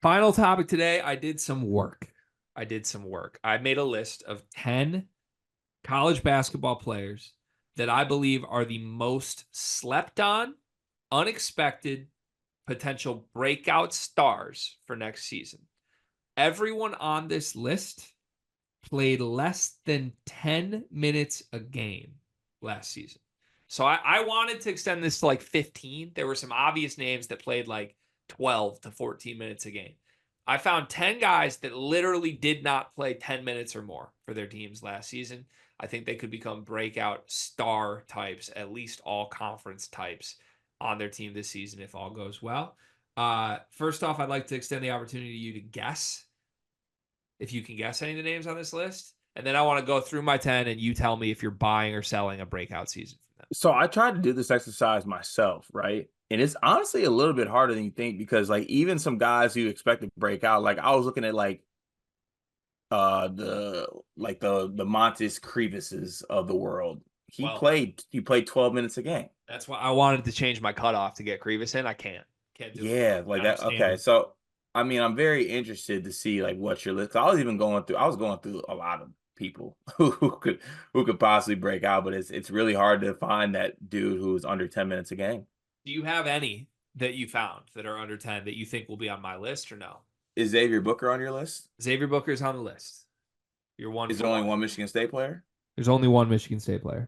Final topic today. I did some work. I made a list of 10 college basketball players that I believe are the most slept on, unexpected, potential breakout stars for next season. Everyone on this list played less than 10 minutes a game last season. So I wanted to extend this to like 15. There were some obvious names that played like 12 to 14 minutes a game. I found 10 guys that literally did not play 10 minutes or more for their teams last season. I think they could become breakout star types, at least all conference types on their team this season if all goes well. First off, I'd like to extend the opportunity to you to guess if you can guess any of the names on this list. And then I want to go through my 10 and you tell me if you're buying or selling a breakout season from them. So I tried to do this exercise myself, right? And it's honestly a little bit harder than you think because like even some guys who expect to break out, like I was looking at like the Montes Crevises of the world. He Well, played he played 12 minutes a game. that's why I wanted to change my cutoff to get Grievous in. I can't do it. Yeah, like Got no that. Okay, standard. so I mean, I'm very interested to see like what your list. I was going through a lot of people who could possibly break out, but it's really hard to find that dude who's under 10 minutes a game. Do you have any that you found that are under 10 that you think will be on my list or no? Is Xavier Booker on your list? Xavier Booker's on the list. You're one Is for there only one. one Michigan State player? There's only one Michigan State player.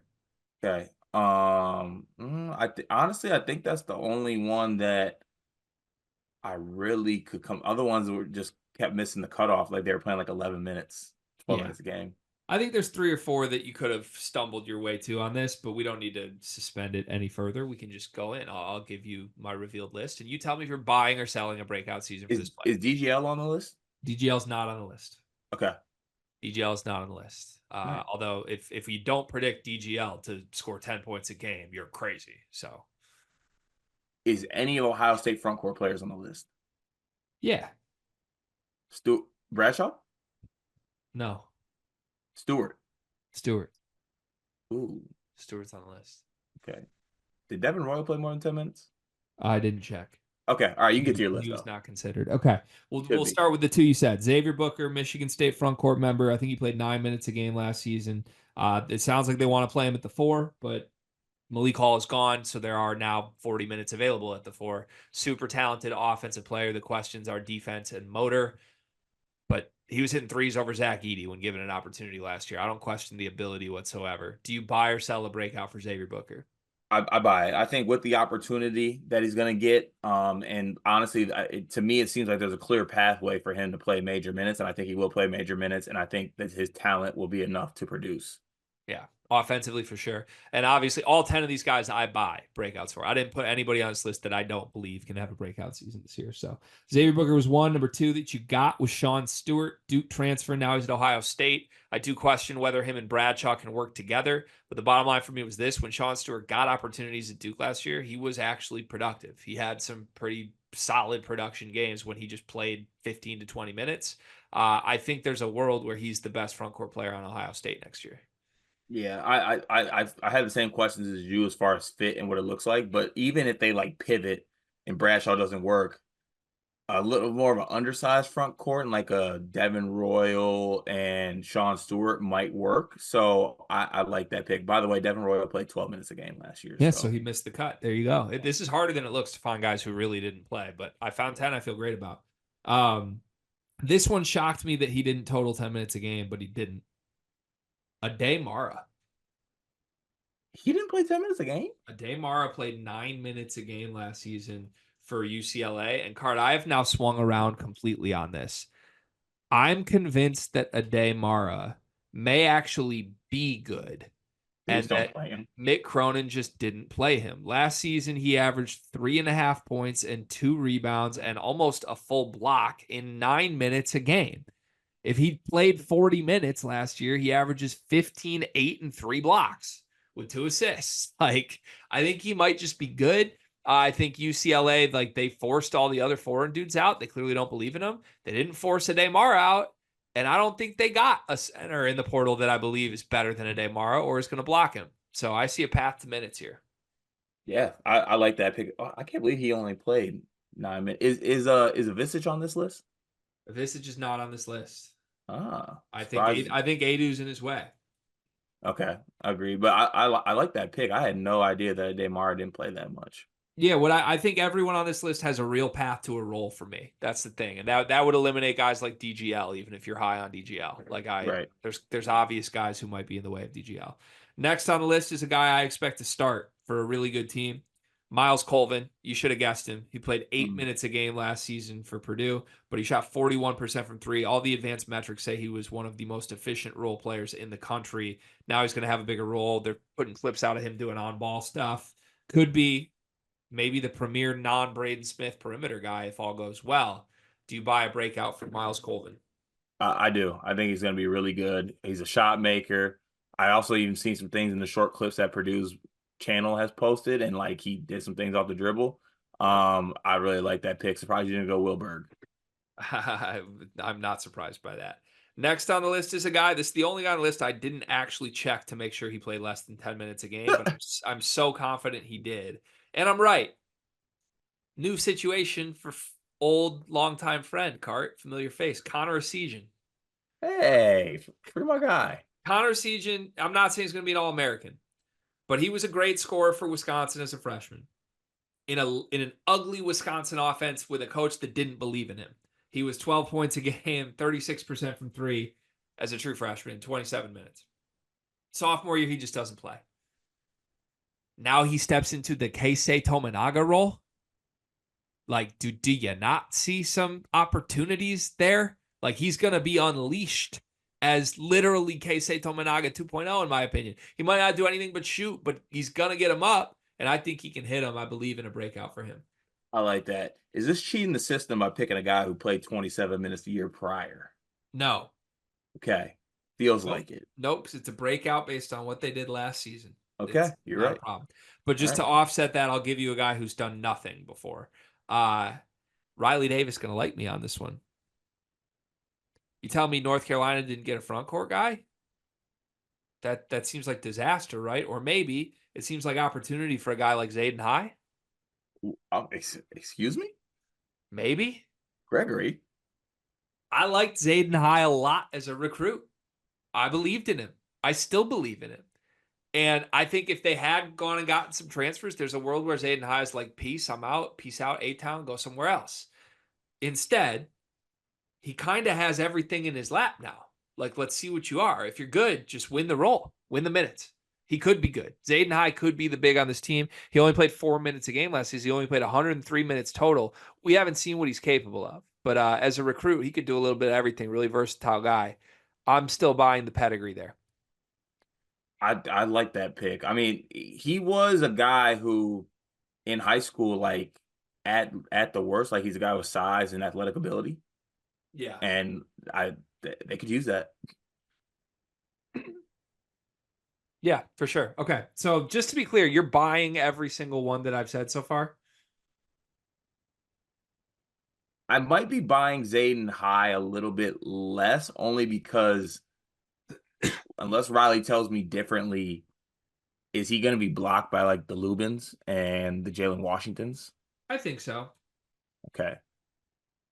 Okay. Honestly, I think that's the only one that I really could come. Other ones were just kept missing the cutoff, like they were playing like 11 minutes, 12 Yeah. minutes a game. I think there's 3 or 4 that you could have stumbled your way to on this, but we don't need to suspend it any further. We can just go in. I'll give you my revealed list, and you tell me if you're buying or selling a breakout season for this Is player. DGL on the list? DGL's not on the list. Okay. DGL is not on the list. All right. Although if you don't predict DGL to score 10 points a game, you're crazy. So Is any Ohio State front court players on the list? yeah, Bradshaw? no, Stewart. Stewart. Ooh. Stewart's on the list. Okay. Did Devin Royal play more than 10 minutes? I didn't check. Okay. All right. You can get to your list He was though. not considered. Okay. Should We'll be. start with the 2 you said. Xavier Booker, Michigan State front court member. I think he played 9 minutes a game last season. It sounds like they want to play him at the 4, but Malik Hall is gone, so there are now 40 minutes available at the 4. Super talented offensive player. The questions are defense and motor, but he was hitting threes over Zach Edey when given an opportunity last year. I don't question the ability whatsoever. Do you buy or sell a breakout for Xavier Booker? I buy it. I think with the opportunity that he's going to get, and honestly, to me, it seems like there's a clear pathway for him to play major minutes, and I think he will play major minutes, and I think that his talent will be enough to produce. Yeah, offensively for sure. And obviously, all 10 of these guys I buy breakouts for. I didn't put anybody on this list that I don't believe can have a breakout season this year. So Xavier Booker was one. Number 2 that you got was Sean Stewart, Duke transfer. Now he's at Ohio State. I do question whether him and Bradshaw can work together. But the bottom line for me was this: when Sean Stewart got opportunities at Duke last year, he was actually productive. He had some pretty solid production games when he just played 15 to 20 minutes. I think there's a world where he's the best front court player on Ohio State next year. Yeah, I had the same questions as you as far as fit and what it looks like, but even if they like pivot and Bradshaw doesn't work, a little more of an undersized front court and like a Devin Royal and Sean Stewart might work. So I like that pick. By the way, Devin Royal played 12 minutes a game last year. Yeah, so So he missed the cut. There you go. This is harder than it looks to find guys who really didn't play, but I found 10 I feel great about. This one shocked me that he didn't total 10 minutes a game, but he didn't. Aday Mara. he didn't play 10 minutes a game. Aday Mara played 9 minutes a game last season for UCLA. And Card, I have now swung around completely on this. I'm convinced that Aday Mara may actually be good. They And just don't that play him. Mick Cronin just didn't play him. Last season, he averaged 3.5 points and 2 rebounds and almost a full block in 9 minutes a game. If he played 40 minutes last year, he averages 15, 8, and 3 blocks with 2 assists. Like, I think he might just be good. I think UCLA, like, they forced all the other foreign dudes out. They clearly don't believe in him. They didn't force Aday Mara out. And I don't think they got a center in the portal that I believe is better than Aday Mara or is going to block him. So I see a path to minutes here. Yeah, I like that pick. Oh, I can't believe he only played 9 minutes. Is Visage on this list? Visage is not on this list. Ah, I think surprise. Adu's in his way. Okay, I agree. But I like that pick. I had no idea that Damar didn't play that much. Yeah, what I think everyone on this list has a real path to a role for me. That's the thing, and that would eliminate guys like DGL, even if you're high on DGL. Right. There's obvious guys who might be in the way of DGL. Next on the list is a guy I expect to start for a really good team, Miles Colvin. You should have guessed him. He played 8 minutes a game last season for Purdue, but he shot 41% from three. All the advanced metrics say he was one of the most efficient role players in the country. Now he's going to have a bigger role. They're putting clips out of him doing on-ball stuff. Could be maybe the premier non-Braden Smith perimeter guy if all goes well. Do you buy a breakout from Miles Colvin? I do. I think he's going to be really good. He's a shot maker. I also even seen some things in the short clips that Purdue's channel has posted, and like he did some things off the dribble. I really like that pick. Surprised you didn't go Wilberg. I'm not surprised by that. Next on the list is a guy. This is the only guy on the list I didn't actually check to make sure he played less than 10 minutes a game, but I'm so confident he did. And I'm right. New situation for old longtime friend, Cart, familiar face, Connor Essegian. Hey, free my guy. Connor Essegian, I'm not saying he's going to be an All-American, but he was a great scorer for Wisconsin as a freshman in an ugly Wisconsin offense with a coach that didn't believe in him. He was 12 points a game, 36% from three as a true freshman in 27 minutes. Sophomore year, he just doesn't play. Now he steps into the Keisei Tominaga role. Like, do you not see some opportunities there? Like, he's going to be unleashed as literally Keisei Tominaga 2.0, in my opinion. He might not do anything but shoot, but he's going to get him up, and I think he can hit him. I believe in a breakout for him. I like that. Is this cheating the system by picking a guy who played 27 minutes the year prior? No. Okay. Feels Nope. like it. Nope, because it's a breakout based on what they did last season. Okay, It's you're not right. a problem. But just All to right. offset that, I'll give you a guy who's done nothing before. Riley Davis going to like me on this one. You tell me North Carolina didn't get a front court guy? That seems like disaster, right? Or maybe it seems like opportunity for a guy like Zayden High. Excuse me? Maybe. Gregory. I liked Zayden High a lot as a recruit. I believed in him. I still believe in him. And I think if they had gone and gotten some transfers, there's a world where Zayden High is like, peace, I'm out, peace out, A-Town, go somewhere else. Instead, he kind of has everything in his lap now. Like, let's see what you are. If you're good, just win the role, win the minutes. He could be good. Zayden High could be the big on this team. He only played 4 minutes a game last season. He only played 103 minutes total. We haven't seen what he's capable of. But as a recruit, he could do a little bit of everything. Really versatile guy. I'm still buying the pedigree there. I like that pick. I mean, he was a guy who in high school, like at the worst, like he's a guy with size and athletic ability. Yeah. And they could use that. Yeah, for sure. Okay. So just to be clear, you're buying every single one that I've said so far? I might be buying Zayden High a little bit less, only because unless Riley tells me differently, is he going to be blocked by like the Lubins and the Jalen Washingtons? I think so. Okay.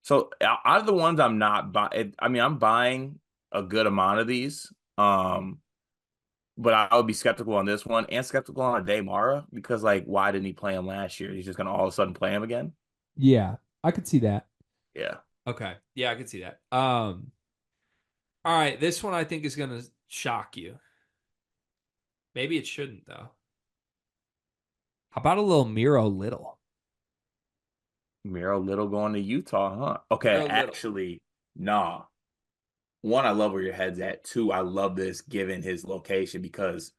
So out of the ones I'm not buying, I mean, I'm buying a good amount of these. But I would be skeptical on this one and skeptical on Daymara because, like, why didn't he play him last year? He's just going to all of a sudden play him again. Yeah, I could see that. Yeah. Okay. Yeah, I could see that. All right, this one I think is going to shock you. Maybe it shouldn't though. How about a little Miro Little? Miro Little going to Utah, huh? Okay, Miro Little. actually, nah. One, I love where your head's at. Two, I love this given his location because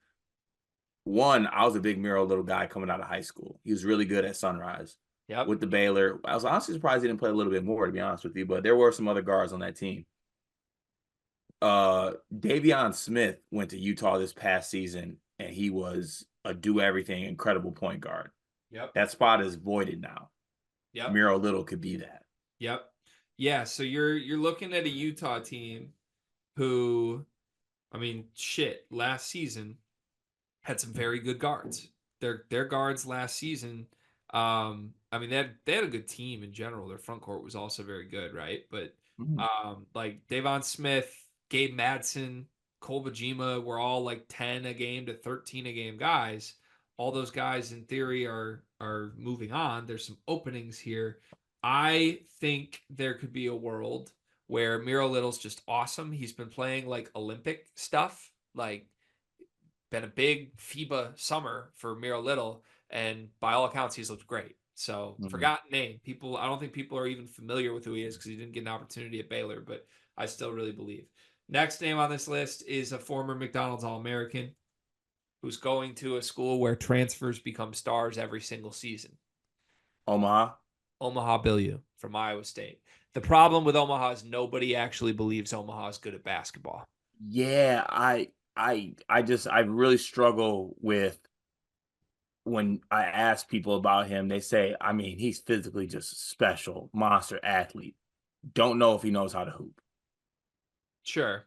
one, I was a big Miro Little guy coming out of high school. He was really good at Sunrise. Yep. With the Baylor. I was honestly surprised he didn't play a little bit more, to be honest with you, but there were some other guards on that team. Davion Smith went to Utah this past season, and he was a do-everything, incredible point guard. Yep. That spot is voided now. Yep. Miro Little could be that. Yep. Yeah, so you're looking at a Utah team who, I mean, shit, last season had some very good guards. Their guards last season I mean, they had a good team in general. Their front court was also very good, right? But Mhm. like Davon Smith, Gabe Madsen, Cole Bajima were all like 10 a game to 13 a game guys. All those guys in theory are moving on. There's some openings here. I think there could be a world where Miro Little's just awesome. He's been playing like Olympic stuff, like been a big FIBA summer for Miro Little, and by all accounts, he's looked great. So Mhm. forgotten name. People, I don't think people are even familiar with who he is because he didn't get an opportunity at Baylor, but I still really believe. Next name on this list is a former McDonald's All-American who's going to a school where transfers become stars every single season. Omaha. Omaha Billieu from Iowa State. The problem with Omaha is nobody actually believes Omaha is good at basketball. Yeah, I really struggle with when I ask people about him, they say, I mean, he's physically just special, monster athlete. Don't know if he knows how to hoop. Sure.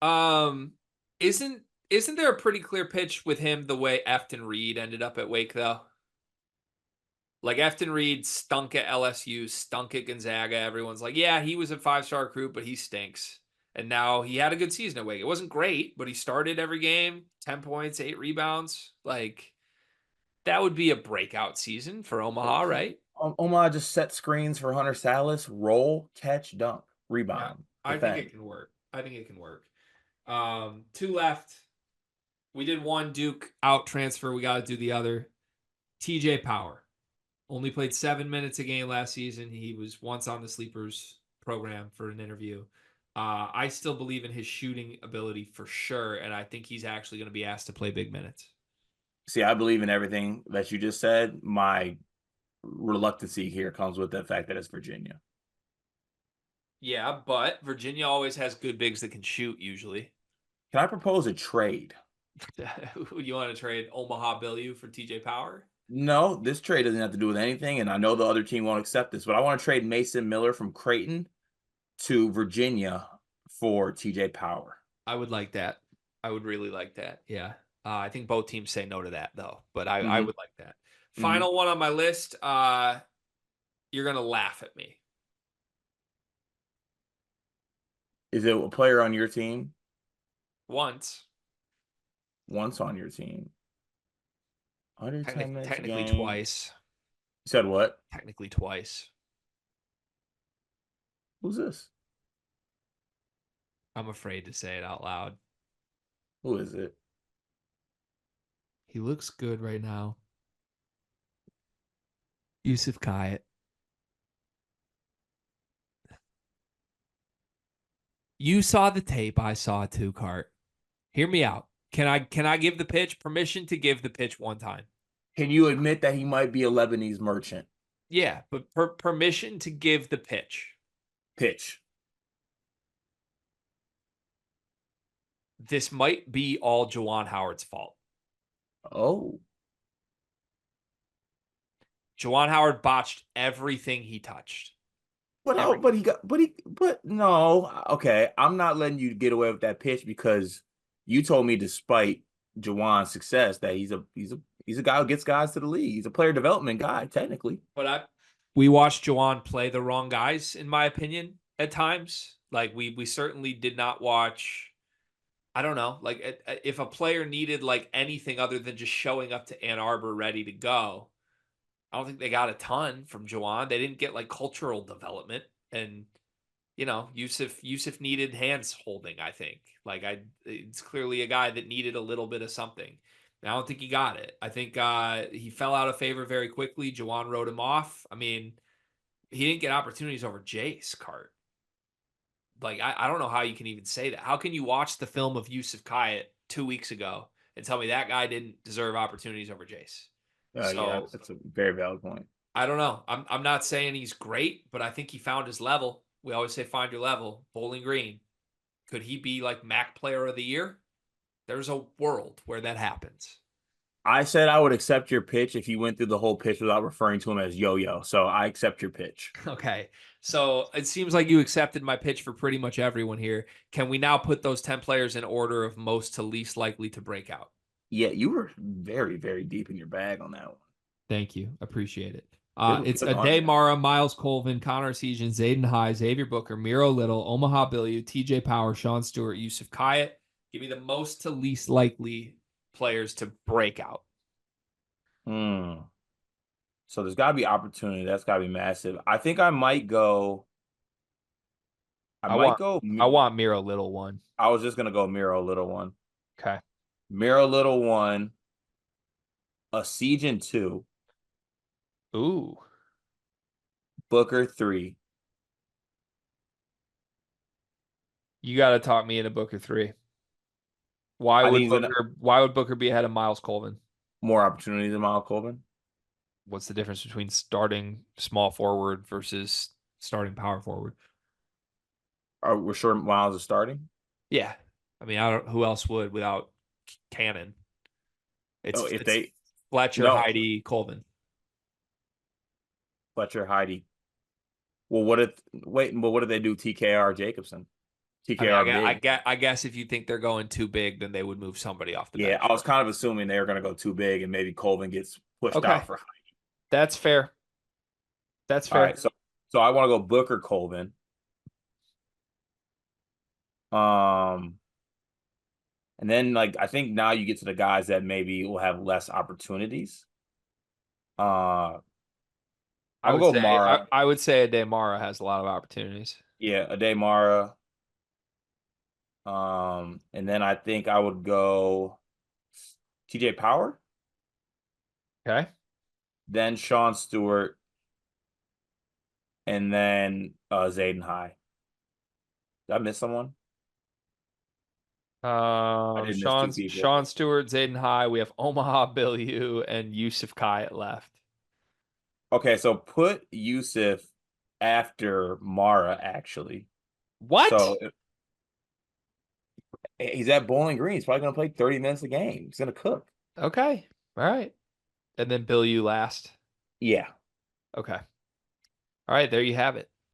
Um, isn't there a pretty clear pitch with him the way Efton Reed ended up at Wake though? Like Efton Reed stunk at LSU, stunk at Gonzaga. Everyone's like, yeah, he was a 5-star recruit, but he stinks. And now he had a good season at Wake. It wasn't great, but he started every game, 10 points, 8 rebounds. Like that would be a breakout season for Omaha, right? Omaha just set screens for Hunter Salas, roll, catch, dunk, Yeah, rebound, I think it defend. can work. I think it can work. Two left. We did one Duke out transfer. We got to do the other. TJ Power only played 7 minutes a game last season. He was once on the Sleepers program for an interview. I still believe in his shooting ability for sure, and I think he's actually going to be asked to play big minutes. See, I believe in everything that you just said. My reluctancy here comes with the fact that it's Virginia. Yeah, but Virginia always has good bigs that can shoot usually. Can I propose a trade? You want to trade Omaha Billieu for TJ Power? No, this trade doesn't have to do with anything, and I know the other team won't accept this, but I want to trade Mason Miller from Creighton to Virginia for TJ Power. I would like that. I would really like that. Yeah. I think both teams say no to that though, but I Hmm. would like that. Hmm. Final one on my list. You're gonna laugh at me. Is it a player on your team? Once, Once on your team. 110 minutes a technically game. twice, You said what? technically twice. Who's this? I'm afraid to say it out loud. Who is it? He looks good right now. Yusuf Kayet. You saw the tape. I saw it too, Cart. Hear me out. Can I give the pitch? Permission to give the pitch one time. Can you admit that he might be a Lebanese merchant? Yeah, but permission to give the pitch. Pitch. This might be all Juwan Howard's fault. Oh. Juwan Howard botched everything he touched. But oh, Everything. but no. Okay, I'm not letting you get away with that pitch because you told me, despite Jawan's success, that he's a guy who gets guys to the league. He's a player development guy, technically. But we watched Juwan play the wrong guys, in my opinion, at times. Like we certainly did not watch. I don't know. Like if a player needed like anything other than just showing up to Ann Arbor ready to go, I don't think they got a ton from Juwan. They didn't get like cultural development, and Yusuf needed hands holding. I think it's clearly a guy that needed a little bit of something. And I don't think he got it. I think he fell out of favor very quickly. Juwan wrote him off. I mean, he didn't get opportunities over Jace Cart. Like I don't know how you can even say that. How can you watch the film of Yusuf Kayet 2 weeks ago and tell me that guy didn't deserve opportunities over Jace? Yeah, So that's a very valid point. I don't know. I'm not saying he's great, but I think he found his level. We always say find your level. Bowling Green. Could he be like MAC player of the year? There's a world where that happens. I said I would accept your pitch if you went through the whole pitch without referring to him as yo-yo. So I accept your pitch. Okay. So it seems like you accepted my pitch for pretty much everyone here. Can we now put those 10 players in order of most to least likely to break out? Yeah, you were very, very deep in your bag on that one. Thank you. Appreciate it. Good, It's good on Ade you. Mara, Miles Colvin, Connor Season, Zayden High, Xavier Booker, Miro Little, Omaha Billieu, TJ Power, Sean Stewart, Yusuf Kayet. Give me the most to least likely players to break out. Hmm. So there's got to be opportunity. That's got to be massive. I think I might go. I I might want go. I want Miro Little one. I was just gonna go Miro Little one. Okay. Miro Little one. A Siege 2. Ooh. Booker 3. You got to talk me into Booker 3. Why I would think he's gonna Booker be ahead of Miles Colvin? more opportunity than Miles Colvin. What's the difference between starting small forward versus starting power forward? We're sure Miles is starting. Yeah. I mean, I don't who else would without Cannon. Oh, if It's they Fletcher, no Heidi, Colvin. Fletcher Heidi. Well, what if wait? But what did they do? TKR Jacobson, I mean, TKR big. I guess if you think they're going too big, then they would move somebody off the Yeah, bench. I was kind of assuming they were going to go too big, and maybe Colvin gets pushed Okay, out for. that's fair. That's All fair. right, so I want to go Booker Colvin. Um, and then like I think now you get to the guys that maybe will have less opportunities. I would go Mara. I would say Ade Mara has a lot of opportunities. Yeah, Ade Mara. And then I think I would go TJ Power, Okay. then Sean Stewart, and then Zayden High. Did I miss someone? I did miss two people. Sean Stewart, Zayden High. We have Omaha Billieu and Yusuf Kayet left. Okay, so put Yusuf after Mara, actually. What? So he's at Bowling Green. He's probably going to play 30 minutes a game. He's going to cook. Okay. All right. And then Billieu last. Yeah. Okay. All right. There you have it.